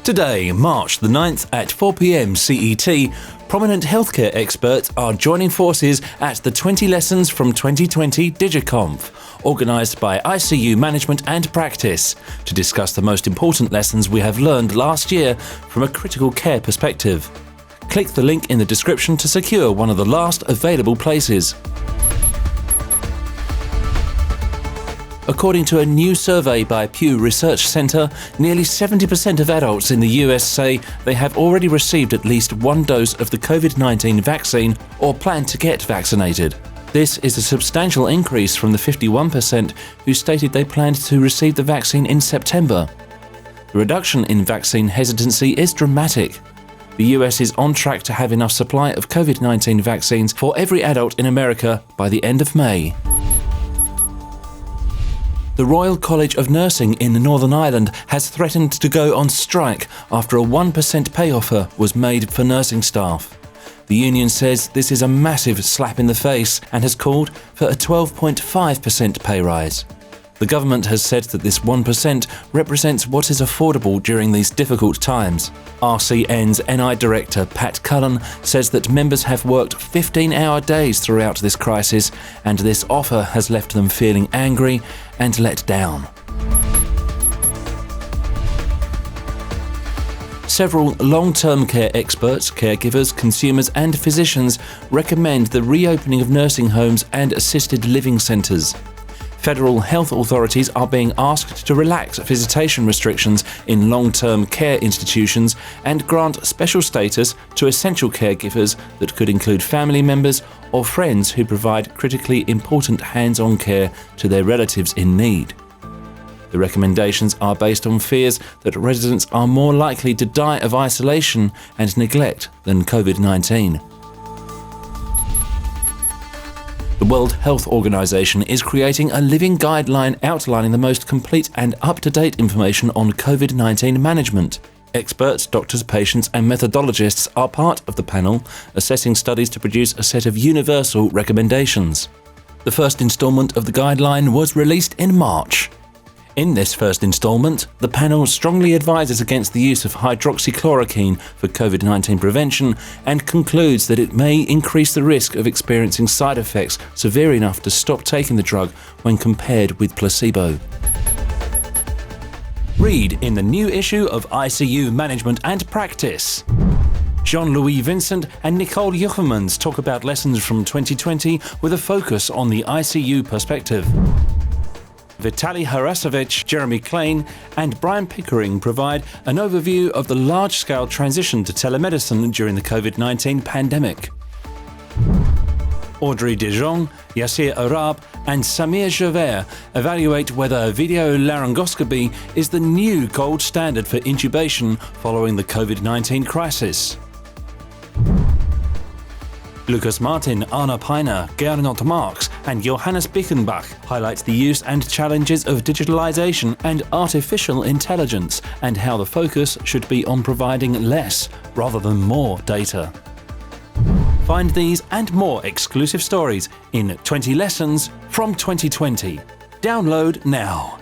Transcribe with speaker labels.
Speaker 1: Today, March the 9th at 4 p.m. CET, prominent healthcare experts are joining forces at the 20 Lessons from 2020 DigiConf, organised by ICU Management and Practice, to discuss the most important lessons we have learned last year from a critical care perspective. Click the link in the description to secure one of the last available places. According to a new survey by Pew Research Center, nearly 70% of adults in the US say they have already received at least one dose of the COVID-19 vaccine or plan to get vaccinated. This is a substantial increase from the 51% who stated they planned to receive the vaccine in September. The reduction in vaccine hesitancy is dramatic. The US is on track to have enough supply of COVID-19 vaccines for every adult in America by the end of May. The Royal College of Nursing in Northern Ireland has threatened to go on strike after a 1% pay offer was made for nursing staff. The union says this is a massive slap in the face and has called for a 12.5% pay rise. The government has said that this 1% represents what is affordable during these difficult times. RCN's NI Director Pat Cullen says that members have worked 15-hour days throughout this crisis, and this offer has left them feeling angry and let down. Several long-term care experts, caregivers, consumers and physicians recommend the reopening of nursing homes and assisted living centres. Federal health authorities are being asked to relax visitation restrictions in long-term care institutions and grant special status to essential caregivers that could include family members or friends who provide critically important hands-on care to their relatives in need. The recommendations are based on fears that residents are more likely to die of isolation and neglect than COVID-19. The World Health Organization is creating a living guideline outlining the most complete and up-to-date information on COVID-19 management. Experts, doctors, patients and methodologists are part of the panel, assessing studies to produce a set of universal recommendations. The first installment of the guideline was released in March. In this first installment, the panel strongly advises against the use of hydroxychloroquine for COVID-19 prevention and concludes that it may increase the risk of experiencing side effects severe enough to stop taking the drug when compared with placebo. Read in the new issue of ICU Management and Practice. Jean-Louis Vincent and Nicole Juchemans talk about lessons from 2020 with a focus on the ICU perspective. Vitaly Harasovich, Jeremy Klein and Brian Pickering provide an overview of the large-scale transition to telemedicine during the COVID-19 pandemic. Audrey Dijon, Yassir Arab and Samir Javert evaluate whether video laryngoscopy is the new gold standard for intubation following the COVID-19 crisis. Lucas Martin, Anna Peiner, Gernot Marx and Johannes Bickenbach highlight the use and challenges of digitalization and artificial intelligence and how the focus should be on providing less rather than more data. Find these and more exclusive stories in 20 Lessons from 2020. Download now.